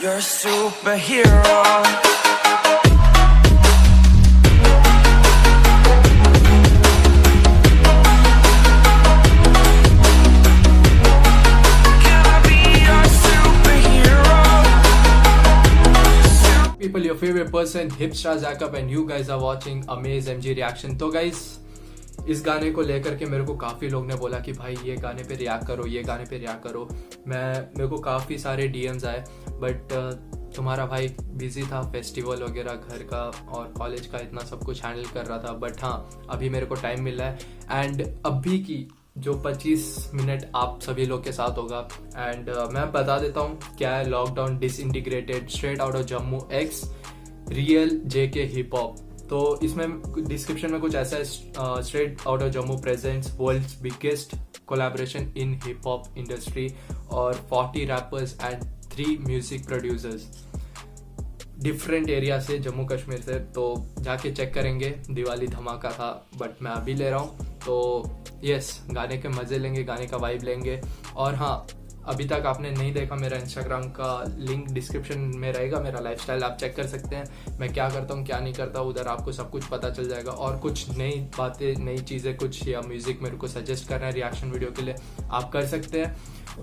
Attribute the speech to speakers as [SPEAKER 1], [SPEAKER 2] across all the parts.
[SPEAKER 1] You're a superhero.
[SPEAKER 2] People, your favorite person, Hipstar Jacob, and you guys are watching Amaze MG Reaction. तो guys, इस गाने को लेकर के मेरे को काफ़ी लोग ने बोला कि भाई ये गाने पे रिएक्ट करो, ये गाने पे रिएक्ट करो। मेरे को काफ़ी सारे DMs आए, बट तुम्हारा भाई बिजी था, फेस्टिवल वगैरह घर का और कॉलेज का इतना सब कुछ हैंडल कर रहा था। बट हाँ, अभी मेरे को टाइम मिल रहा है एंड अभी की जो 25 मिनट आप सभी लोग के साथ होगा। एंड मैं बता देता हूँ क्या है lockdown disintegrated straight out of Jammu X real JK hip hop. तो इसमें डिस्क्रिप्शन में कुछ ऐसा है, straight out of Jammu presents world's biggest collaboration in hip hop industry और 40 rappers and 3 music producers different area से, जम्मू कश्मीर से। तो जाके चेक करेंगे, दिवाली धमाका था बट मैं अभी ले रहा हूँ। तो यस, गाने के मज़े लेंगे, गाने का वाइब लेंगे। और हाँ, अभी तक आपने नहीं देखा मेरा इंस्टाग्राम का लिंक डिस्क्रिप्शन में रहेगा, मेरा लाइफस्टाइल आप चेक कर सकते हैं। मैं क्या करता हूँ क्या नहीं करता, उधर आपको सब कुछ पता चल जाएगा। और कुछ नई बातें, नई चीज़ें कुछ या म्यूज़िक मेरे को सजेस्ट करना है रिएक्शन वीडियो के लिए, आप कर सकते हैं।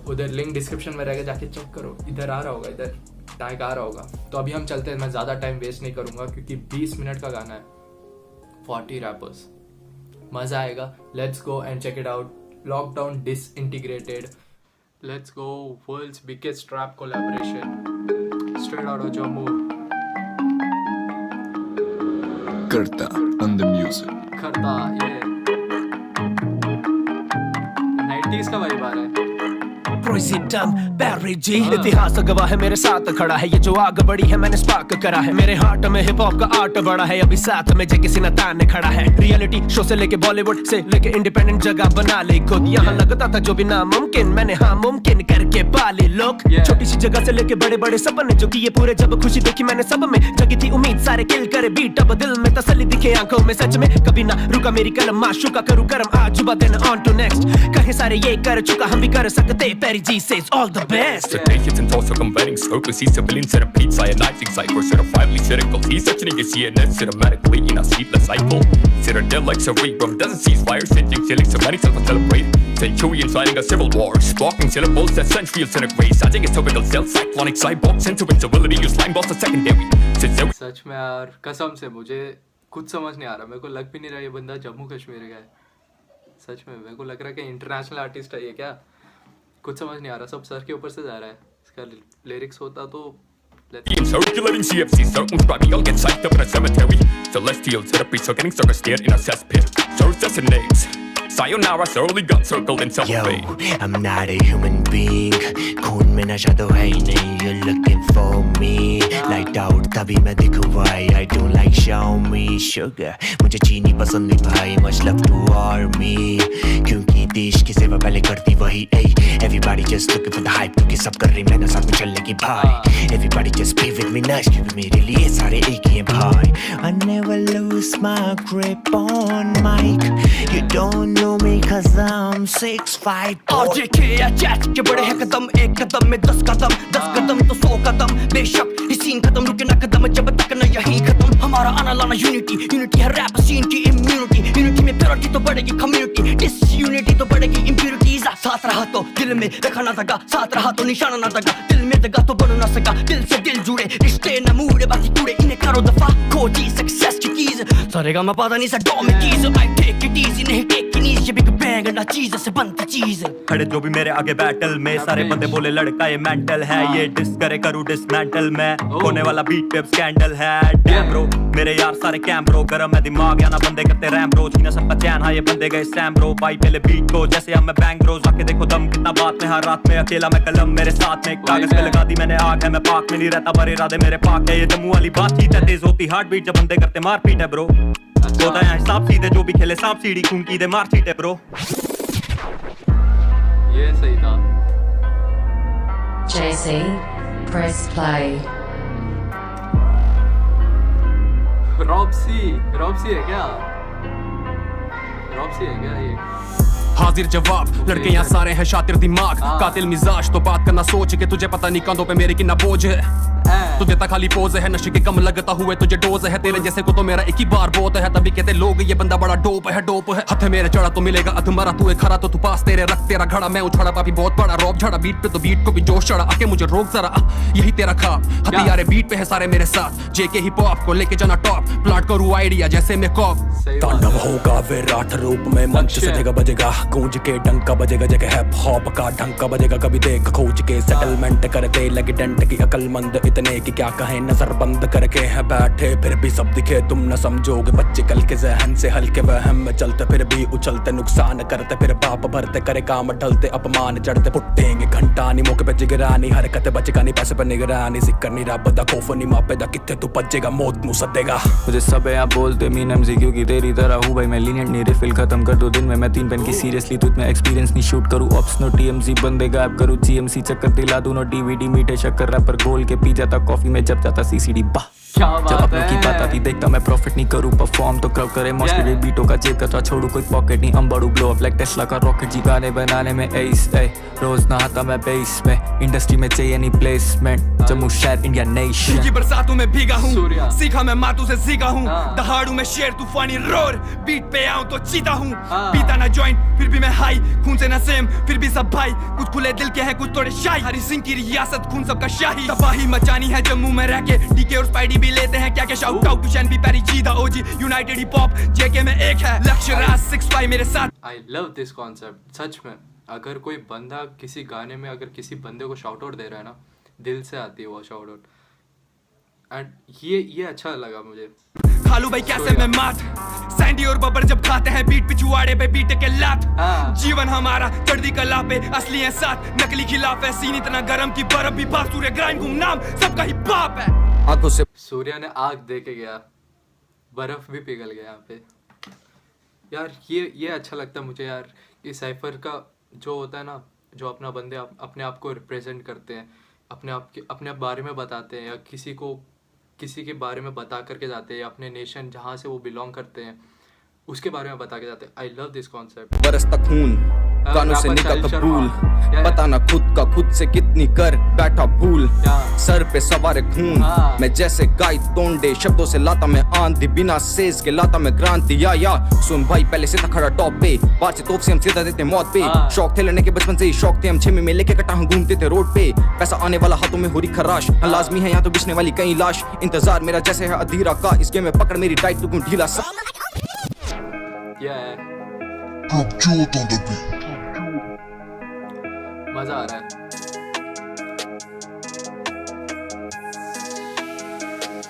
[SPEAKER 2] उधर लिंक डिस्क्रिप्शन में रहेगा, जाके चेक करो। इधर आ रहा होगा, इधर टैग आ रहा होगा। तो अभी हम चलते हैं, मैं ज़्यादा टाइम वेस्ट नहीं करूँगा क्योंकि 20 मिनट का गाना है, 40 रैपर्स, मज़ा आएगा। Let's go and check it out. Lockdown disintegrated, let's go, world's biggest rap collaboration straight out of Jammu.
[SPEAKER 3] करता on the music,
[SPEAKER 2] करता, ये 90s का वाइब आ रहा है।
[SPEAKER 4] बैरी जी इतिहास गवाह है, मेरे साथ खड़ा है। ये जो आग बढ़ी है मैंने स्पार्क करा है। मेरे हार्ट में हिप हॉप का आर्ट बड़ा है। अभी साथ में जे किसी नतान ने खड़ा है। रियलिटी शो से लेके बॉलीवुड से लेके इंडिपेंडेंट जगह बना ली खुद। यहाँ लगता था जो भी नामुमकिन, मैंने हाँ मुमकिन करके पाले लोग। छोटी सी जगह से लेके बड़े बड़े सपने जो कि ये पूरे, जब खुशी देखी मैंने सब में, जगी थी उम्मीद सारे किल करे बीट। अब दिल में तसल्ली दिखे आंखों में, सच में कभी ना रुका मेरी कलम, माशूका करूँ करम आज जुबा दिन ऑन टू नेक्स्ट। कहे सारे ये कर चुका, हम भी कर सकते। Parry G says all the best.
[SPEAKER 5] Sedatious and also converting circles. He's civilian centipedes, ionizing cypher, certifiably cynical. He's touching your CNN cinematically in a sleepless cycle. Citadel like cerebrum doesn't cease fire, sending chilling so many self celebrate. Centurions fighting a civil war, sparking syllables that century disintegrates. I think it's typical cell cyclonic cyborg sensory ability use line balls as secondary.
[SPEAKER 2] सच में यार, कसम से मुझे कुछ समझ नहीं आ रहा। मेरे को लग भी नहीं रहा ये बंदा जम्मू कश्मीर का है। सच में मेरे को लग रहा है कि इंटरनेशनल आर्टिस्ट है ये। क्या कुछ समझ नहीं आ रहा, सब सर के ऊपर से जा रहा है। इसका लिरिक्स होता तो
[SPEAKER 5] circulating CFC circles probably all get psyched up in a cemetery. Celestial therapy so getting stuck scared in a cesspit. So assassinates. Sayonara slowly got circled in self-fade.
[SPEAKER 4] Yo, I'm not a human being. खून में नशा तो है ही नहीं. You're looking for me. Light out तभी मैं दिखूँ भाई. I don't like show me sugar. मुझे चीनी पसंद नहीं भाई. Much love to army. क्योंकि देश की सेवा पहले करती वही. Everybody just looking for the hype. क्योंकि सब कर रही मेहनत साथ में चलने की भाई. Everybody just be with me nice. क्योंकि मेरे लिए सारे एक ही हैं भाई. I never lose my grip on mic. You don't know me cause I'm 6'5". RJK या चैट के बड़े हैं कदम, एक कदम में 10 कदम, 10 कदम तो 100 कदम। बेशक ये सीन खत्म, रुके ना कदम जब तक न यही खत्म। हमारा आना लाना यूनिटी है रैप सीन की इम्यूनिटी। यूनिटी में प्योरिटी तो बढ़ेगी कम्युनिटी, डिसयूनिटी तो बढ़ेगी इम्प्योरिटीज। साथ रहा तो दिल में रखा ना दगा, साथ रहा तो निशाना ना दगा। दिल में दगा तो बढ़ ना सका, दिल से दिल जुड़े रिश्ते न मूड़े बाकी कूड़े। इन्हें करो दफा, खोजी सक्सेस की कीज। सारेगा मैं पता नहीं सा डॉ में कीज। आई टेक इट इजी, नहीं take it easy. Big bang ना चीज से बनती चीज। खड़े जो भी मेरे आगे बैटल में, सारे बंदे बोले लड़का ये मेंटल है। ये डिस करे करूँ डिसमेंटल में, होने वाला बीट पे स्कैंडल है। डैम ब्रो मेरे यार सारे कैम ब्रो, गरम है दिमाग या ना बंदे करते रैम ब्रो। जीना सबका चैन, हाँ ये बंदे गए सैम ब्रो। भाई पहले बीट को जैसे हम मैं बैंग ब्रो। जाके देखो दम कितना बात में, हर रात में अकेला मैं कलम मेरे साथ में। कागज पे लगा दी मैंने आग है, मैं पाक में नहीं रहता पर इरादे मेरे पाक है। ये जम्मू वाली बातचीत है, तेज होती हार्ट बीट जब बंदे करते मारपीट है ब्रो। होता है हिसाब सीधे, जो भी खेले सांप सीढ़ी खून की दे मार सीट है ब्रो।
[SPEAKER 2] ये सही था।
[SPEAKER 6] JC, press play.
[SPEAKER 2] रॉब्सी है क्या? रॉब्सी है क्या ये?
[SPEAKER 7] हाजिर जवाब लड़के यहाँ सारे हैं शातिर दिमाग कातिल मिजाज तो बात करना सोच के तुझे पता नहीं कंधों पे मेरे कितना बोझ है तू देता खाली पोज है, नशे के कम लगता हुए तुझे डोज है, तेरे जैसे को तो मेरा एक ही बार बहुत है, तभी कहते लोग ये बंदा बड़ा डोप है, डोप है। हथे मेरे चढ़ा तो मिलेगा अधमरा, तू एक खरा तो तू पास तेरे रख तेरा घड़ा, मैं उछड़ा पापी बहुत बड़ा रॉब झड़ा, बीट पे तो बीट को भी जोश चढ़ा, आके मुझे रोक जरा, यही तेरा खाब, हथियारे बीट पे है सारे मेरे साथ, जेके हिप हॉप को लेके जाना टॉप, प्लाट करूँ आइडिया जैसे मैं कॉप।
[SPEAKER 8] तांडव होगा विराट रूप में, मंच सजेगा बजेगा, गूंज के डंका बजेगा, जगह हिप हॉप का ढंका बजेगा, कभी देख खोज के सेटलमेंट करते लगे डेंट की अकलमंद इतने की क्या कहें, नजर बंद करके हैं बैठे फिर भी सब दिखे तुम न समझोगे, बच्चे कल के जहन से हल्के वहम में चलते फिर भी उछलते, नुकसान करते फिर बाप भरते, करे काम ढलते अपमान चढ़ते, पुट्टेंगे घंटा नी मौके पे जिगरानी, हरकतें बचेगा नहीं पैसे पे निगरानी, सिक्कर नहीं रबदा खौफ नहीं मापेदा, कितने तू बजेगा मौत मुँह सदेगा।
[SPEAKER 9] मुझे सब है आप बोलते मीन एमसी क्योंकि तेरी तरह हूँ भाई मैं, लीनियंट नहीं रिफिल खत्म कर दो दिन में, मैं 3 पेन की सीरियसली तुझ में एक्सपीरियंस नहीं शूट करूँ, ऑप्स नो टीएमसी बंदे गायब करूँ, जीएमसी चक्कर दिला दूँ, नो डीवीडी मीठे शक्कर रैपर गोल के पी जाता कॉफी में जब जाता सीसीडी बा, जब अपनों की बात आती देखता मैं प्रॉफिट नहीं करूँ, परफॉर्म तो क्लब करे मॉस्टरी बीटों का जेब कचरा छोड़ू, कोई पॉकेट नहीं अंबड़ू, ब्लो अप लाइक टेस्ला का रॉकेट, जी गाने बनाने में एस है, रोज नहाता मैं बेस में, इंडस्ट्री में चाहिए नहीं प्लेसमेंट, जम्मू शहर इंडिया नेशन
[SPEAKER 7] की बरसातों में भीगा हूँ, सीखा मैं मातू से सीखा हूँ, दहाड़ू में शेर तूफानी रोर, बीट पे आऊँ तो चीता हूँ, पीता ना जॉइंट फिर भी मैं हाई, खून से ना सेम फिर भी सब भाई, कुछ खुले दिल के हैं कुछ थोड़े शाही, हरी सिंह की रियासत खून सबका शाही, तबाही मचानी है जम्मू में रह के, डीके और स्पाइडी भी लेते हैं क्या क्या, shout out to Shan B Parry G the OG, United Hip Hop JK में एक है, लक्ष्य राज 6 मेरे साथ।
[SPEAKER 2] आई लव दिस कॉन्सेप्ट सच में, अगर कोई बंदा किसी गाने में अगर किसी बंदे को शाउट आउट दे रहा है ना, दिल से आती है वो शाउट आउट, एंड ये अच्छा लगा मुझे।
[SPEAKER 7] खालू भाई कैसे मैं मात, सैंडी और बबर जब खाते हैं बीट पिछुआड़े पे बीट के लात, जीवन हमारा चढ़ती कला पे असली है साथ, नकली खिलाफ है, सीन इतना गरम की बर्फ भी बात, सूर्य ग्राइंड गुमनाम सबका ही बाप है, आंखों से
[SPEAKER 2] सूर्या ने आग दे के गया, बर्फ भी पिघल गया यहाँ पे यार, ये अच्छा लगता है मुझे यार, कि साइफर का जो होता है ना, जो अपना बंदे अपने आप को रिप्रेजेंट करते हैं, अपने बारे में बताते हैं, या किसी के बारे में बता करके जाते हैं, अपने नेशन जहाँ से वो बिलोंग करते हैं उसके बारे में बता के जाते हैं। आई लव दिस कॉन्सेप्ट।
[SPEAKER 10] बरसता खून कानों से निकल कबूल, पता ना खुद का खुद से कितनी कर बैठा भूल, सर पे सवार खून मैं जैसे गाय तोंडे, शब्दों से लाता मैं आंधी, बिना सेज के लाता मैं क्रांति, या सुन भाई पहले से था खड़ा टॉप पे, बात से तोप से हम सीधा देते मौत पे, शौक थे लड़ने के बचपन से ही शौक थे, हम 6 में लेके कटा हम घूमते थे रोड पे, पैसा आने वाला हाथों में हो रही खराश, लाजमी है यहाँ तो बिछने वाली कई लाश, इंतजार मेरा जैसे है अधीरा का, इस गेम में पकड़ मेरी टाइट टू ढीला सा।
[SPEAKER 2] मजा आ रहा है।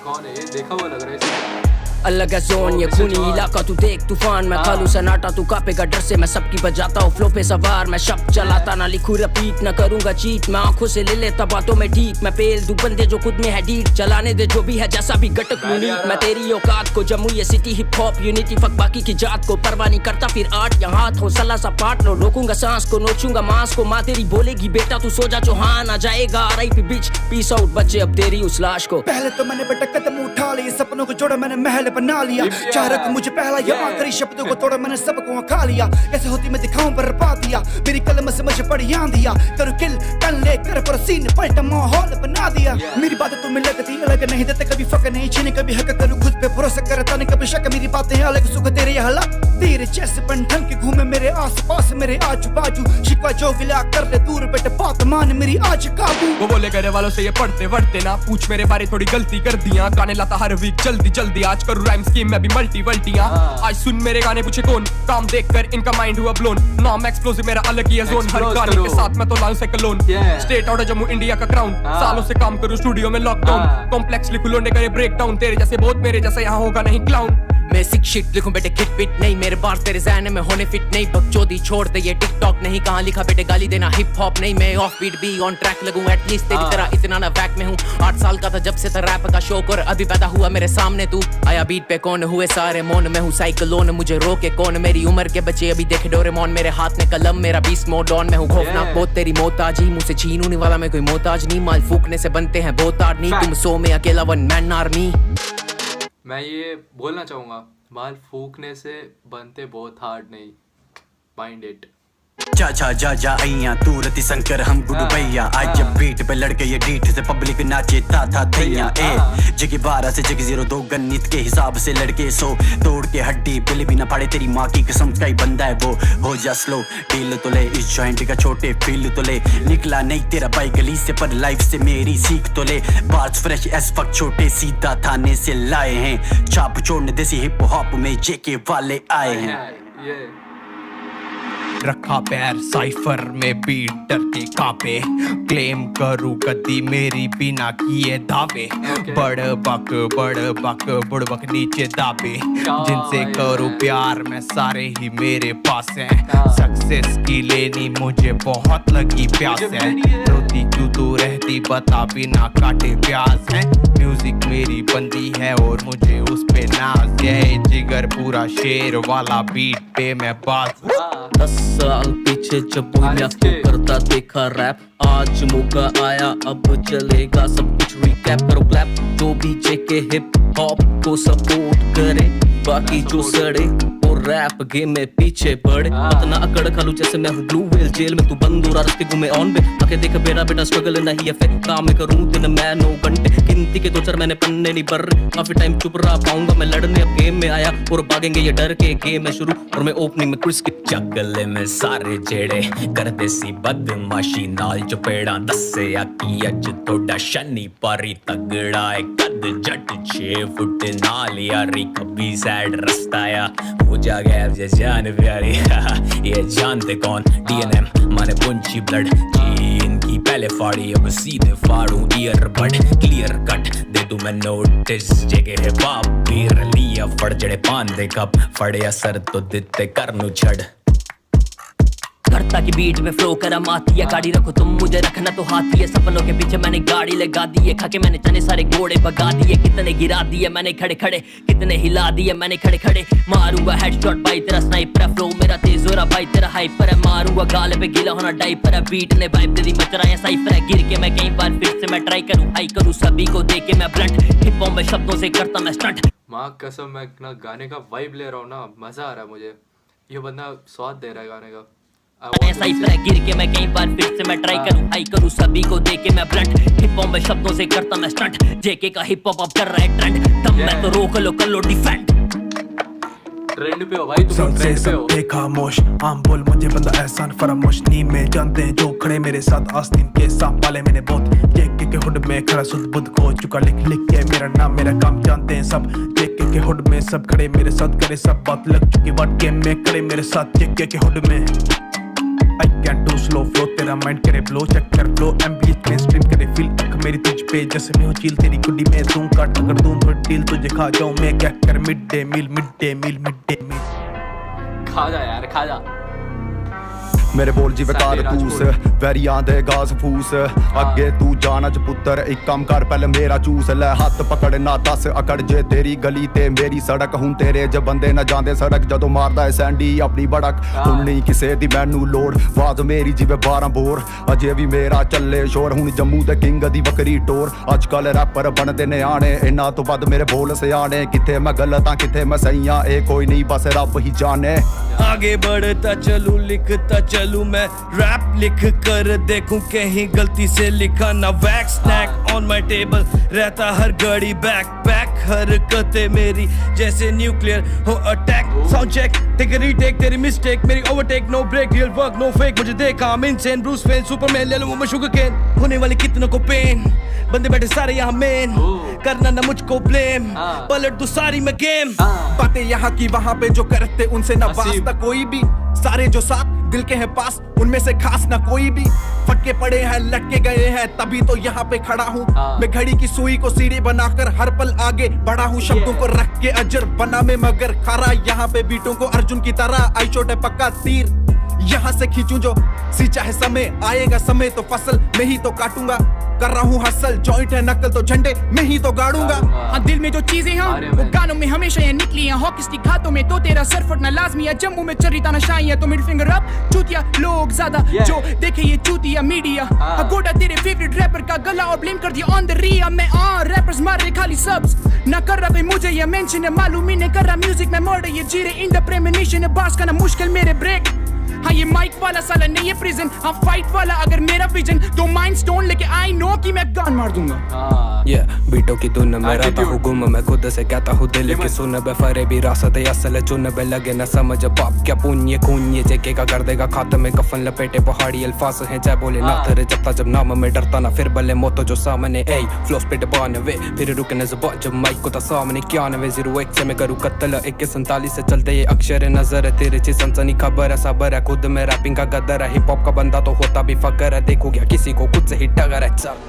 [SPEAKER 2] कौन है ये? देखा हुआ लग रहा है इसे।
[SPEAKER 11] अलग है जोन ये खूनी इलाका, तू देख तूफान मैं खालू सन्नाटा, तू कापेगा डर से, मैं सबकी बजाता हूँ फ्लो पे सवार, मैं शब्द चलाता ना लिखूं रिपीट, ना करूंगा चीट, मैं आंखों से ले लेता बातों में ठीक, मैं पेल दू बंदे जो खुद में है डीट, चलाने दे जो भी है जैसा भी गटक यूनिक, मैं तेरी औकात को जम्मू ये city hip hop unity, fuck बाकी की जात को परवाह नहीं करता फिर आर्ट या हाथ हो सला सा पाट लो, रोकूंगा सांस को नोचूंगा मांस को, माँ तेरी बोलेगी बेटा तू सो जा चौहान, आ जाएगा RIP बिच, पीस आउट बच्चे अब तेरी उस लाश को।
[SPEAKER 12] पहले तो मैंने बेटा कदम उठा लिए, सपनों को जोड़ा मैंने महल बना लिया, चारक मुझे पहला ये आखिरी शब्दों को तोड़ा मैंने सबको खा लिया, कैसे होती मैं दिखाऊं पर पा दिया, मेरी कलम से मुझे पड़ी आंधिया, करो किल टन लेकर पर सीन पलटा माहौल बना दिया, मेरी बातें तुम्हें लगती अलग नहीं देते कभी फक नहीं छीने कभी हक करूं खुद पे भरोसा करता नहीं कभी शक, मेरी बातें अलग सुख तेरे हला तेरे जैसे बंधन के घूमे मेरे आस पास मेरे आजू बाजू, शिकवा जो गिला कर ले दूर बेटे बात मान मेरी आज काबू,
[SPEAKER 7] वो बोले करे वालों से ये पढ़ते वढ़ते ना पूछ, मेरे बारे थोड़ी गलती कर दिया, गाने लाता हर वीक जल्दी जल्दी, आज करूँ राइम स्कीम में भी मल्टीवल्टियां, आज सुन मेरे गाने पूछे कौन, काम देखकर इनका माइंड हुआ ब्लोन, नाम एक्सप्लोसिव मेरा अलग ही है जोन, हर गाने के साथ मैं तो लाऊं cyclone, state out Jammu India का क्राउन, सालों से काम करूं स्टूडियो में लॉकडाउन, कॉम्प्लेक्स लिखूं लोने करे ब्रेक डाउन, तेरे जैसे बहुत मेरे जैसा यहाँ होगा नहीं क्लाउन, मैं सिक शिट लिखूं बेटे किट पिट नहीं, मेरे बार तेरे ज़हन में होने फिट नहीं, बकचोदी छोड़ दे ये टिकटॉक नहीं, कहाँ लिखा बेटे गाली देना हिप हॉप नहीं, मैं ऑफ बीट भी ऑन ट्रैक लगूं एटलीस्ट तेरी तरह इतना ना बैक में हूँ, 8 साल का था जब से था रैप का शौक और अभी पैदा हुआ मेरे सामने तू, आया बीट पे कौन हुए सारे मौन, मैं हूँ साइक्लोन मुझे रोके कौन, मेरी उम्र के बच्चे अभी देखे डोरेमोन, मेरे हाथ में कलम मेरा बीस्ट मोड ऑन, मैं हूँ खौफनाक बहुत तेरी मोहताजी, मुझसे छीन होने वाला मैं कोई मोहताज नहीं, माल फूकने से बनते हैं बहुत आदमी, तुम 100 में अकेला 1 मैन आर्मी।
[SPEAKER 2] मैं ये बोलना चाहूँगा, माल फूकने से बनते बहुत हार्ड नहीं, माइंड इट।
[SPEAKER 13] जा जा जा अइया तू रति शंकर हम गुडू भैया आज जब बीट पे लड़के ये डीठ से पब्लिक नाचे था दैया ए जगह 12 से जगह 02 गणित के हिसाब से लड़के 100 तोड़ के हड्डी बिल भी ना फाड़े तेरी माँ की कसम का ही बंदा है वो हो जा स्लो डील तो ले इस जॉइंट का छोटे फील तो ले निकला नहीं तेरा भाई गली से पर लाइफ से मेरी सीख तो ले बार्स फ्रेश एस फक छोटे सीधा थाने से लाए हैं छाप छोड़ने देसी हिप हॉप में जेके वाले आए हैं
[SPEAKER 7] रखा पैर साइफर में बीट डर के कांपे क्लेम करूं कदी मेरी बिना किए दावे बड़ बक बुड़बक नीचे दाबे जिनसे करूं प्यार मैं सारे ही मेरे पास हैं सक्सेस की लेनी मुझे बहुत लगी प्यास है रोती क्यों तू रहती बता बिना काटे प्यास है म्यूजिक मेरी बंदी है और मुझे उस पे नाज है जिगर पूरा शेर वाला बीट पे मैं बाज
[SPEAKER 11] 10 साल पीछे जब मैं तो करता देखा रैप आज मौका आया अब चलेगा सब कुछ रिकैप करो क्लैप जो भी जेके हिप हॉप को सपोर्ट करे बाकी जो सड़े वो रैप गेम में पीछे बढ़े इतना अकड़ खालू जैसे मैं हूँ ब्लू व्हेल जेल में तू बंद हो रहा रस्ते घूमे ऑन पे आके देख बेटा स्ट्रगल नहीं है फिर काम करूँ दिन मैं 9 घंटे गिनती के 2-4 मैंने पन्ने नहीं भर काफी टाइम चुप रहा पाऊंगा मैं लड़ने अब गेम में आया और भागेंगे ये डर के गेम है शुरू और मैं ओपनिंग में क्रिस की
[SPEAKER 5] जगले में सारे जेड़े करते सी बदमाशी नाल चपेड़ा दसे आकी अज तोड़ा शनि पारी तगड़ा है कद जट 6 फुट नाल यारी कभी सैड रस्ताया हो जा गया ये जान प्यारी ये जानते कौन डीएनएम माने पुंची ब्लड जीन की पहले फाड़ी अब सीधे फाड़ू ईयरबड क्लियर कट दे दूं मैं नोटिस जगह है बाप पीर लिया फड़ जड़े पान दे कप फड़े असर तो दिते करनू छड़
[SPEAKER 11] करता की बीट में फ्लो करा माती है गाड़ी रखो तुम मुझे रखना तो हाथी है सपनों के पीछे मैंने गाड़ी लगा दी है खाके मैंने चने सारे घोड़े भगा दिए कितने गिरा दिए मैंने खड़े खड़े कितने हिला दिए मैंने खड़े खड़े मारूंगा हेडशॉट भाई तेरा स्नाइपर है फ्लो मेरा तेज हो रहा भाई तेरा हाइपर है मारूंगा गाल पे गीला होना डाइपर है बीट ने वाइब दे दी मच रहा है साइफर है गिर के मैं कई बार फिर से मैं ट्राई करूं हाई करूं सभी को देके मैं ब्लंट हिप हॉप में शब्दों से करता मैं स्टंट
[SPEAKER 2] माँ कसम मैं ना गाने का वाइब ले रहा हूँ ना मजा आ रहा है मुझे ये बंदा स्वाद दे रहा है गाने का
[SPEAKER 11] साइफर है गिर के मैं कई बार फिर से मैं ट्राई करूं हाई करूं सभी को देके मैं ब्लंट हिप हॉप में शब्दों से करता मैं स्टंट जेके का हिप हॉप अब कर रहा है ट्रेंड तब मैं तो रोक लो कर लो डिफेंड
[SPEAKER 2] ट्रेंड पे हो भाई तुम ट्रेंड पे हो
[SPEAKER 14] खामोश आम बोल मुझे बंदा एहसान फरामोश नी में जानते हैं जो खड़े मेरे साथ आस्तीन के सांप पाले मैंने बहुत जेके के हुड में खड़ा सुध बुध खो चुका लिख लिख के मेरा नाम मेरा काम जानते हैं सब जेके के हुड में सब खड़े मेरे साथ करे सब बात लग चुकी वाट गेम में खड़े मेरे साथ जेके के हुड में I can't do slow flow तेरा माइंड करे ब्लो चेक कर फ्लो एम्बियंस में स्ट्रीम करे फील अख मेरी तुझ पे जैसे मैं हूँ चील तेरी गुड्डी में दूं काट अगर दूं तो डील तुझे खा जाऊं मैं क्या कर मिड डे मील
[SPEAKER 2] खा जा यार खा जा
[SPEAKER 10] मेरे बोल जिवे कारतूस वैरियां दे गाज फूस अगे तू जाना च पुत्तर एक काम कर पहले मेरा चूस ले हाथ पकड़ ना 10 अकड़ जे तेरी गली ते मेरी सड़क हूं तेरे ज बंदे ना जांदे सड़क जदों मारदा है सैंडी अपनी बड़क हुण नहीं किसे दी मैनू लोड़ वाज मेरी जिवे 12 बोर अजे भी मेरा चले शोर हुण जम्मू दे किंग दी बकरी टोर अजकल रैपर बनदे ने आने इन्ना तो बद मेरे बोल सियाने किथे मैं गलत किथे मैं सही ए कोई नहीं बस रब ही जाने
[SPEAKER 15] आगे बढ़ता चलूं लिखता चलूं मैं रैप लिख कर देखूं कहीं गलती से लिखा ना wax snack on my table रहता हर घड़ी बैक पैक हरकतें मेरी जैसे न्यूक्लियर हो attack sound check take a retake तेरी मिस्टेक मेरी overtake no break real work no fake मुझे देखा I'm insane Bruce Wayne Superman ले लूं मैं शुगर केन होने वाले कितनों को पेन बंदे बैठे सारे यहाँ मेन करना ना मुझको ब्लेम पलट दो सारी मैं गेम
[SPEAKER 14] बातें यहाँ की वहाँ पे जो करते उनसे ना वास्ता कोई भी सारे जो साथ दिल के हैं पास उनमें से खास ना कोई भी फटके पड़े हैं लटके गए हैं तभी तो यहाँ पे खड़ा हूँ मैं घड़ी की सुई को सीढ़ी बनाकर हर पल आगे बढ़ा हूँ शब्दों को रख के अजर बना में मगर खारा यहाँ पे बीटों को अर्जुन की तरह आई चोट है पक्का तीर यहाँ से खींचूं जो सींचा है समय आएगा समय तो फसल में ही तो काटूंगा कर रहा हूँ हसल जॉइंट है नकल तो झंडे में ही तो गाड़ूंगा
[SPEAKER 16] हाँ दिल में जो चीजें हैं वो गानों में हमेशा ये निकली हैं हॉकी स्टिक हाथों में तो तेरा सर फटना लाजमी है जम्मू में चर्री तानाशाही है तो मिडिल फिंगर अप चूतिया लोग ज्यादा जो देखे ये चूतिया मीडिया गोटा तेरे फेवरेट रैपर का गला और ब्लेम कर दिया ऑन द रिया मैं रैपर्स मार रहे खाली सब्स ना कर रहा भाई मुझे ये मेंशन है मालूम ही नहीं कर रहा म्यूजिक में मर्डर ये जीरे इन द प्रेमोनिशन है बास का ना मुश्किल मेरे ब्रेक हाँ ये माइक वाला साला नहीं है प्रिजन, हाँ फाइट वाला अगर मेरा विजन तो माइंड स्टोन लेके आई नो कि मैं गान मार दूंगा।
[SPEAKER 8] ये बीटों की धुन में रहता हूँ गुम, मैं खुद से कहता हूँ दिल की सुन बे, फरे भी रासत असल चुन बे, लगे न समझ पाप क्या पुण्य खून ये जेके का कर देगा खात्मे, कफन लपेटे पहाड़ी अल्फाज हैं जय बोले नाथ रे, जब जब नाम में डरता ना फिर बल्ले मौतो जो सामने ए फ्लोस पे दबानवे फिर रुकने जुबान जब माइक को था सामने 91 से मैं करूँ कत्ल 147 से चलते ये अक्षर नजर है तेरे ची सनसनी खबर है सबर है खुद में रैपिंग का गदर है, हिप हॉप का बंदा तो होता भी फकर है, देखो क्या किसी को खुद से ही टगर है। चल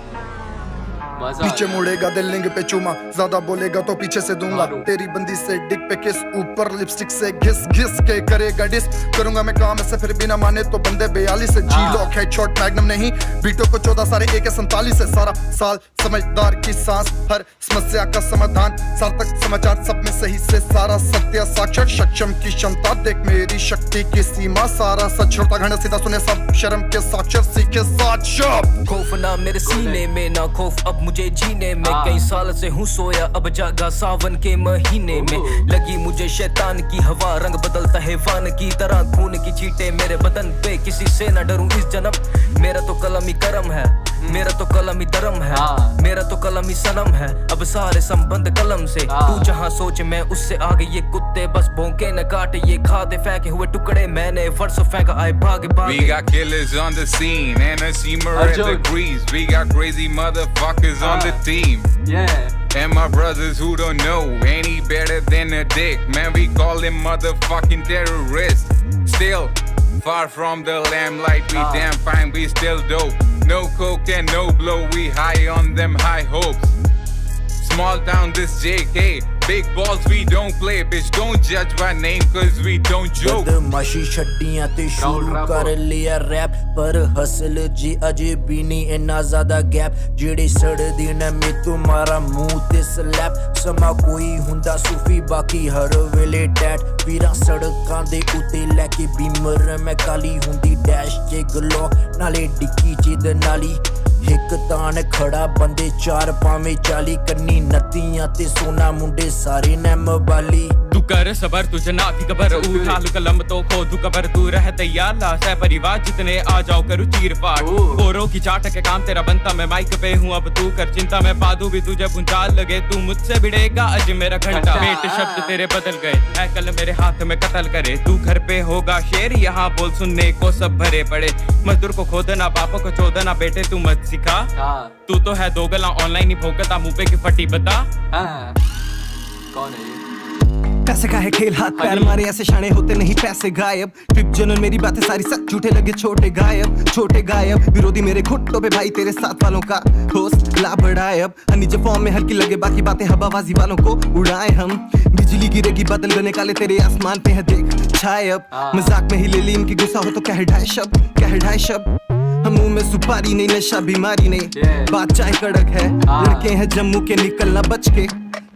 [SPEAKER 17] पीछे मुड़ेगा दिल लिंग पे चूमा, ज्यादा बोलेगा तो पीछे से दूंगा, तेरी बंदी से डिक पे किस, ऊपर लिपस्टिक से घिस घिस के करेगा डिस, करूंगा मैं काम ऐसे फिर भी ना माने तो बंदे 42 से जी लॉक हेडशॉट मैग्नम नहीं, बीटो को 14 सारे AK-47 से, सारा साल समझदार की सांस, हर समस्या का समाधान, सार्थक समाचार सब में सही से सारा सत्य साक्षर, सक्षम की क्षमता देख मेरी शक्ति की सीमा, सारा सच श्रोता घन सीधा सुने सब शर्म के साक्षर सीखे सात शब्द।
[SPEAKER 18] खौफ ना मेरे सीने में ना खौफ अब मुझे जीने में, कई साल से हूँ सोया अब जागा सावन के महीने में, लगी मुझे शैतान की हवा, रंग बदलता है फान की तरह, खून की छींटे मेरे बदन पे, किसी से न डरूं इस जन्म, मेरा तो कलम ही करम है, मेरा तो कलम ही धर्म है, मेरा तो कलम ही सनम है, अब सारे संबंध कलम से, तू जहाँ सोच मैं उससे आगे, ये कुत्ते बस भौंके न काटे, ये खाते फेंके हुए टुकड़े मैंने वर्षों फेंका आए भागे भागे।
[SPEAKER 19] We got killers on the scene, NSC Miranda Grease, we got crazy motherfuckers on the team.
[SPEAKER 2] Yeah.
[SPEAKER 19] And my brothers who don't know any better than a dick, man, we call them motherfucking terrorists. Still far from the lamplight, we damn fine, we still dope. No coke and no blow, we high on them high hopes. Small town this JK, big balls we don't play, bitch don't judge by name cause we don't joke.
[SPEAKER 18] बदमाशी छड्डियां ते शुरू कर लिया rap, पर hustle जी अजे भी नहीं इन्ना ज्यादा गैप, जेड़े सड़दी न में तुम्हारा मुंह ते स्लैप, समा कोई हुंदा सूफी बाकी हर वेले डैट, पीरा सड़कां दे उत्ते लैके बीमर मैं काली हुंदी डैश चे गलो नाले डिक्की च द नाली, एक तान खड़ा बंदे 4 पावे 40, कन्नी नतियां ते सोना मुंडे सारे न मबाली,
[SPEAKER 7] तू कर सबर तुझे ना थी खबर, उठा लू कलम तो खो तू कबर, तू रह तैयार ला सह परिवार जितने आ जाओ करू चीर पाट, गोरों की चाट के काम तेरा बनता, मैं माइक पे हूँ अब तू कर चिंता, मैं पा दूं भी तुझे भूचाल लगे, तू मुझसे भिड़ेगा आज मेरा घंटा, पेट शब्द तेरे बदल गए है कल मेरे हाथ में कत्ल करे, तू घर पे होगा शेर यहाँ बोल सुनने को सब भरे पड़े, मजदूर को खोदना बापों को चोदना, बेटे तू मत सिखा, तू तो है दोगला ऑनलाइन ही भौंकता, मुंह पे की फटी बता।
[SPEAKER 2] कौन है ये?
[SPEAKER 20] पैसे का है खेल, हाथ पैर मारे ऐसे शाने होते नहीं पैसे गायब, ट्रिप जनरल मेरी बातें सारी सच झूठे लगे छोटे गायब, विरोधी मेरे घुट्टों पे भाई तेरे साथ वालों का होस्ट ला बढ़ाए, अब निज फॉर्म में हल्की लगे बाकी बातें हवाबाजी वालों को उड़ाए हम, बिजली गिरेगी बादल बने काले तेरे आसमान पे है देख छाए, अब मजाक में ही ले ली इनकी गुस्सा हो तो कह ढाए शब्द, हम मुंह में सुपारी नहीं नशा बीमारी नहीं, बात चाहे कड़क है, लड़के हैं जम्मू के निकलना बच के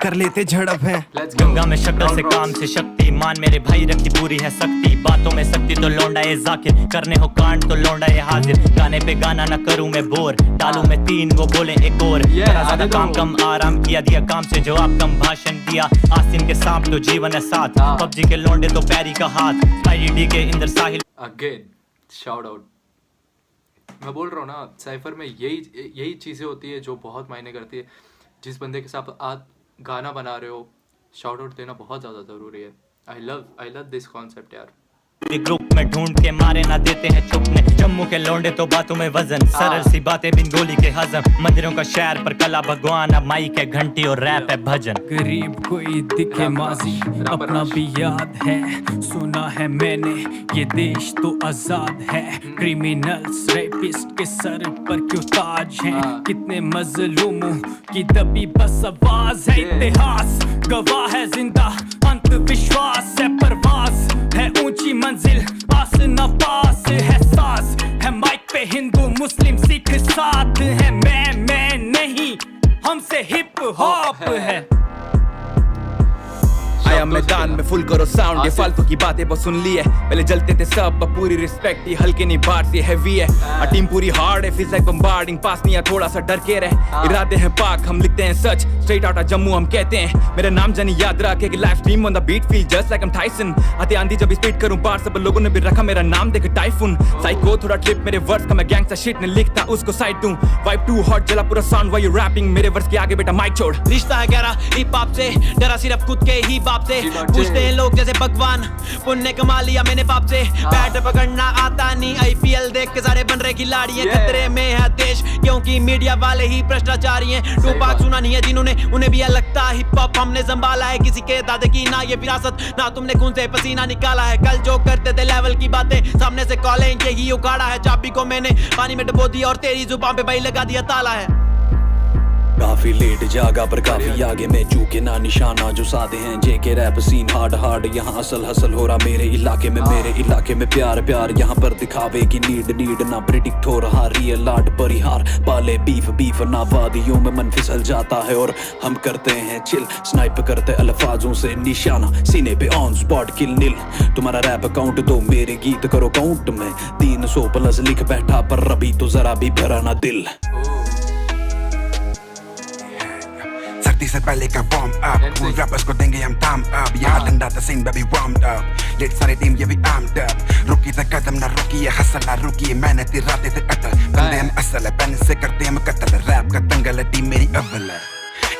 [SPEAKER 20] कर लेते झड़प है,
[SPEAKER 21] गंगा में शक्ल से काम से शक्ति मान मेरे भाई रखी पूरी है शक्ति, बातों में शक्ति तो लौंडा है जाकिर, करने हो कांड तो लौंडा है हाजिर, गाने पे गाना ना करूं मैं बोर, डालूं मैं 3 वो बोले एक और, ज्यादा काम कम आराम किया, दिया काम से जवाब कम भाषण दिया, आसिन के सांप तो जीवन है साथ, पबजी के लौंडे तो पैरी का हाथ, स्पाइडी के इंदर साहिल
[SPEAKER 2] अगेन शाउट आउट। मैं बोल रहा हूँ ना, साइफर में यही चीज़ें होती है जो बहुत मायने करती है, जिस बंदे के साथ आप गाना बना रहे हो शाउट आउट देना बहुत ज़्यादा ज़रूरी है। आई लव दिस कॉन्सेप्ट यार।
[SPEAKER 21] ग्रुप में ढूंढ के मारे ना देते हैं चुपने, जम्मू के लौंडे तो बातों में वजन, सरल सी बातें बिन गोली के हजम, मंदिरों का शहर पर कला भगवान, अब माइक है घंटी और रैप है भजन,
[SPEAKER 22] गरीब कोई दिखे माजी अपना भी याद है, सुना है मैंने ये देश तो आजाद है, क्रिमिनल्स रेपिस्ट के सर पर क्यों ताज है, कितने मजलूमों की दबी बस आवाज है, इतिहास गवाह है जिंदा अंधविश्वास है, परवाज है ऊंची मंजिल आस न पास है, सास है माइक पे हिंदू मुस्लिम सिख साथ है, मैं नहीं हमसे हिप हॉप है।
[SPEAKER 10] I अब मैदान में फुल करो साउंड, ये फालतू की बातें बस सुन ली है, पहले जलते थे सब अब पूरी रिस्पेक्ट, ये हल्के नहीं बार से हैवी है, टीम पूरी हार्ड है, फील्स लाइक बम्बार्डिंग, पास नहीं है थोड़ा सा डर के रहे, इरादे हैं पाक हम लिखते हैं सच, स्ट्रेट आउट जम्मू हम कहते हैं, मेरा नाम जानी याद रखे कि live stream on the beat feel just like I am Tyson, आते आंधी जब स्पीड करूं बार सब लोगों ने भी रखा मेरा नाम देख टाइफून, साइको थोड़ा ट्रिप मेरे वर्ड्स का मैं गैंगस्टर शिट ने लिखता उसको साइड दूं, वाइब टू हॉट जला पूरा साउंड व्हाइल यू रैपिंग, मेरे वर्ड्स के आगे बेटा माइक छोड़,
[SPEAKER 1] रिश्ता है गहरा हिप हॉप से, डरा सिर्फ खुद के ही बाप से, पूछते हैं लोग जैसे भगवान, पुण्य कमा लिया मैंने बाप से, बैट पकड़ना आता नहीं, IPL देख के सारे बन रहे खिलाड़ी हैं, खतरे में है देश क्योंकि मीडिया वाले ही भ्रष्टाचारी हैं, टूपाक सुना नहीं है जिन्होंने उन्हें भी लगता हिप हॉप हमने संभाला है, किसी के दादे की ना ये विरासत, ना तुमने खून से पसीना निकाला है, कल जो करते थे लेवल की बातें सामने से कॉलेज यही उखाड़ा है, चाबी को मैंने पानी में डुबो दिया और तेरी जुबान पे भाई लगा दिया ताला है।
[SPEAKER 8] काफी लेट जागा पर काफी आगे में चूके ना निशाना जो सादे हैं, जेके रैप सीन हार्ड हार्ड, यहाँ असल हसल हो रहा मेरे इलाके में प्यार प्यार, यहाँ पर दिखावे की नीड ना प्रिडिक्ट हो रहा रियल आर्ट परिहार, पाले बीफ ना वादियों में मन फिसल जाता है और हम करते हैं चिल, स्नाइप करते अल्फाजों से निशाना, सीने पे ऑन स्पॉट किल नील, तुम्हारा रैप अकाउंट दो मेरे गीत करो काउंट में 300+ लिख बैठा पर अभी तो जरा भी भरा ना दिल।
[SPEAKER 3] से पहले का वार्म अप, फुल रैपर्स को देंगे हम थम अप, यहाँ ठंडा था scene baby warmed up, let सारी टीम ये भी आर्म्ड अप, रुकी तो कदम ना रुकी है हसल ना रुकी है, मेहनत रातें से कतल, बंदे हम असल है पेन से करते हम कत्ल, रैप का दंगल है टीम मेरी अव्वल है,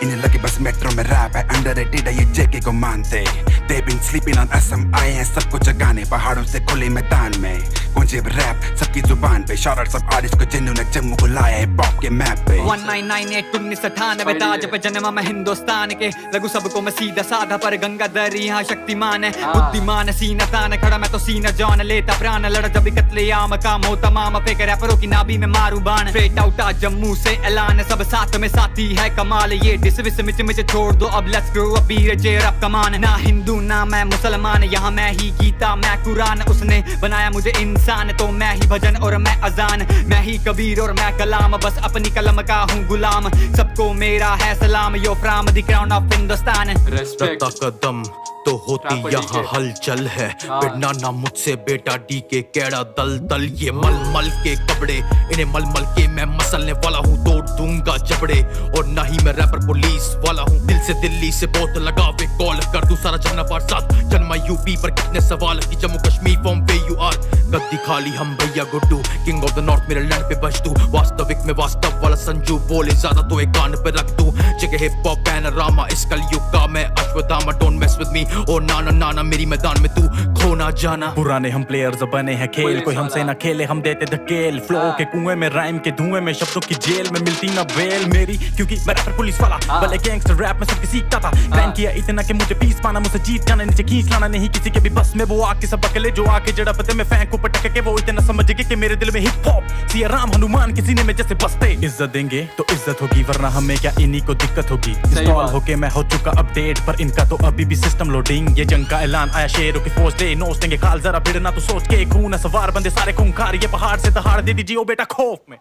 [SPEAKER 3] इन्हें लगे बस मेट्रो में रैप है, अंडररेटेड है ये जेके को मानते, they been sleeping on us, हम आए हैं सबको जगाने, पहाड़ों से खुले मैदान में गूंजे रैप सबकी जुबान पे, शॉट आउट सब आर्टिस्ट को जिन्होंने जम्मू को लाया है पॉप के मैप पे,
[SPEAKER 1] 1998 1998 ताज पे जन्मा मैं हिंदुस्तान के, लगू सबको मैं सीधा साधा पर गंगाधर यहाँ शक्तिमान है, बुद्धिमान सीना तान खड़ा मैं तो सीना जान लेता प्राण, लड़ा जब कत्ले आम काम हो तमाम, फेंक रैपरों की नाभि में मारू बाण, स्ट्रेट आउट जम्मू से ऐलान, सब साथ में साथी है कमाल, ये डिस विस मिच छोड़ दो अब लेट्स ग्रो अप वीर चेयर अप कमान, ना हिंदू ना मैं मुसलमान, यहाँ मैं ही गीता मैं कुरान, उसने बनाया मुझे इंसान तो मैं ही भजन और मैं अजान, मैं ही कबीर और मैं कलाम, बस अपनी कलम का हूँ गुलाम, सबको मेरा है सलाम, yo from the crown of Hindustan.
[SPEAKER 23] रखता कदम तो होती यहाँ हलचल है, बिड़ना ना मुझसे बेटा डी के कैड़ा दल दल, ये मल मल के कपड़े इन्हें मल मल के मैं मसलने वाला हूँ, तोड़ दूंगा जबड़े और ना ही मैं रैपर पुलिस वाला हूँ, दिल से दिल्ली से बहुत लगावे कॉल कर दूं सारा जन्ना बार साथ, जन्मा यूपी पर कितने सवाल की Jammu Kashmir from where you are, गद्दी खाली हम भैया Guddu, king of the north मेरे लैंड पे बच तू, वास्तविक में वास्तव वाला संजू बोले ज्यादा तो एक कान पे रख दूं, जगह हिप हॉप पैनोरामा इस कलयुग का मैं Ashwatthama, don't mess with me ओ नाना नाना मेरी मैदान में तू खो ना जाना,
[SPEAKER 9] पुराने हम प्लेयर्स बने हैं खेल, कोई हमसे ना खेले हम देते धकेल, फ्लो के कुएं में राइम के धुएं में शब्दों की जेल में मिलती ना बेल मेरी, क्योंकि मैं रैपर पुलिस वाला भले गैंगस्टर रैप में सबकी सीखता था, ग्राइंड किया इतना कि मुझे पीस पाना, मुझे जीत जाना नीचे खींच लाना, नहीं किसी के भी बस में वो आके सब अकेले जो आके जड़ा पते में फैंक को पटक के वो इतना समझ गए कि मेरे दिल में हिप हॉप सिया राम हनुमान के सीने में जैसे बसते, इज्जत देंगे तो इज्जत होगी वरना हमें क्या इन्हीं को दिक्कत होगी, इंस्टॉल होके मैं हो चुका अपडेट पर इनका तो अभी भी सिस्टम लोडिंग, ये जंग का ऐलान आया शेरों की फौज दे नोच देंगे काल, जरा भिड़ना तो सोच के खून सवार बंदे सारे खूंखार, ये पहाड़ से दहाड़ दे दीजिए ओ बेटा खौफ में।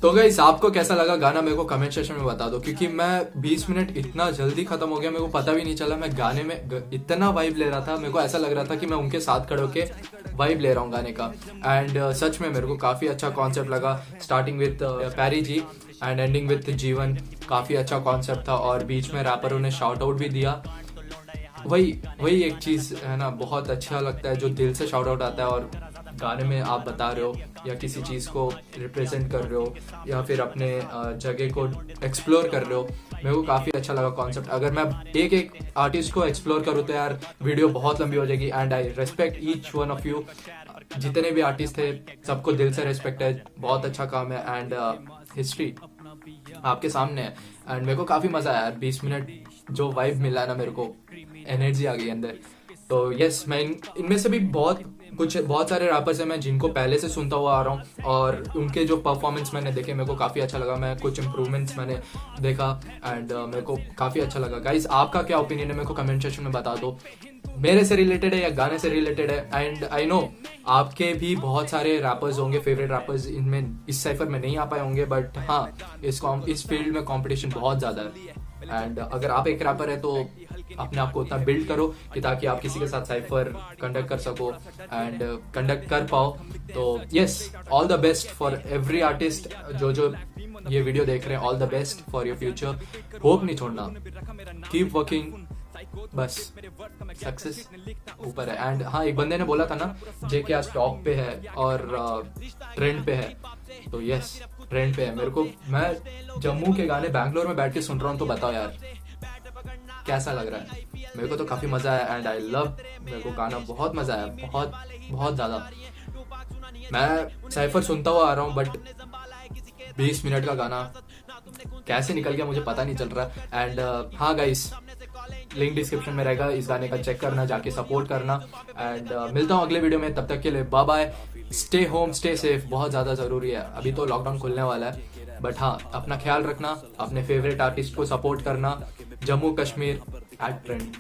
[SPEAKER 2] तो गाइस आपको कैसा लगा गाना मेरे को कमेंट सेक्शन में बता दो, क्योंकि मैं 20 मिनट इतना जल्दी खत्म हो गया, मेरे को पता भी नहीं चला, मैं गाने में इतना वाइब ले रहा था, मेरे को ऐसा लग रहा था कि मैं उनके साथ खड़े होके वाइब ले रहा हूँ गाने का, एंड सच में मेरे को काफ़ी अच्छा कॉन्सेप्ट लगा, starting with Parry G and ending with Jeevan, काफ़ी अच्छा कॉन्सेप्ट था, और बीच में रैपरों ने शाउट आउट भी दिया, वही एक चीज़ है ना, बहुत अच्छा लगता है जो दिल से शाउट आउट आता है, और गाने में आप बता रहे हो या किसी चीज़ को रिप्रेजेंट कर रहे हो या फिर अपने जगह को एक्सप्लोर कर रहे हो, मेरे को काफ़ी अच्छा लगा कॉन्सेप्ट। अगर मैं एक आर्टिस्ट को एक्सप्लोर करूँ तो यार वीडियो बहुत लंबी हो जाएगी, and I respect each one of you, जितने भी आर्टिस्ट थे सबको दिल से रेस्पेक्ट है, बहुत अच्छा काम है, एंड हिस्ट्री आपके सामने है, एंड मेरे को काफ़ी मज़ा आया यार, 20 मिनट जो वाइब मिला ना, मेरे को एनर्जी आ गई अंदर। तो यस, मैं इनमें से भी बहुत सारे रैपर्स हैं मैं जिनको पहले से सुनता हुआ आ रहा हूँ, और उनके जो परफॉर्मेंस मैंने देखे मेरे को काफ़ी अच्छा लगा, मैं कुछ इम्प्रूवमेंट्स मैंने देखा, एंड मेरे को काफ़ी अच्छा लगा। गाइस आपका क्या ओपिनियन है मेरे को कमेंट सेक्शन में बता दो। मेरे से रिलेटेड है या गाने से रिलेटेड है। एंड आई नो आपके भी बहुत सारे रैपर्स होंगे, फेवरेट रैपर्स इनमें इस साइफर में नहीं आ पाए होंगे, बट हाँ इस फील्ड में कंपटीशन बहुत ज़्यादा है। एंड अगर आप एक रैपर है तो अपने आप को उतना बिल्ड करो कि ताकि आप किसी के साथ साइफर कंडक्ट कर सको एंड कंडक्ट कर पाओ। तो yes, all the best for every artist जो ये वीडियो देख रहे हैं, all the best for your future. Hope नहीं छोड़ना, कीप वर्किंग, बस सक्सेस ऊपर है। एंड हाँ, एक बंदे ने बोला था ना जेके आज टॉप पे है और ट्रेंड पे है, तो यस ट्रेंड पे है। मेरे को, मैं जम्मू के गाने बैंगलोर में बैठ के सुन रहा हूँ, तो बताओ यार कैसा लग रहा है। मेरे को तो काफी मजा आया एंड आई लव, मेरे को गाना बहुत मजा आया, बहुत बहुत ज्यादा। मैं साइफर सुनता हुआ आ रहा हूँ, बट 20 मिनट का गाना कैसे निकल गया मुझे पता नहीं चल रहा। एंड हाँ गाइस, लिंक डिस्क्रिप्शन में रहेगा, इस गाने का चेक करना, जाके सपोर्ट करना। एंड मिलता हूँ अगले वीडियो में, तब तक के लिए bye bye. Stay home, stay safe, बहुत ज़्यादा ज़रूरी है। अभी तो लॉकडाउन खुलने वाला है, बट हाँ अपना ख्याल रखना, अपने फेवरेट आर्टिस्ट को सपोर्ट करना। Jammu Kashmir at trend.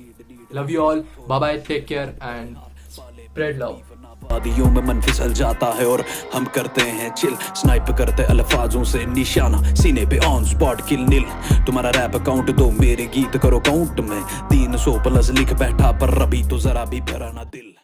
[SPEAKER 2] Love you all, bye bye, take care and spread love.
[SPEAKER 8] वादियों में मन फिसल जाता है और हम करते हैं चिल, स्नाइप करते अल्फाजों से निशाना, सीने पे ऑन स्पॉट किल नील। तुम्हारा रैप अकाउंट दो, मेरे गीत करो काउंट में 300 प्लस लिख बैठा, पर अभी तो जरा भी भरा ना दिल।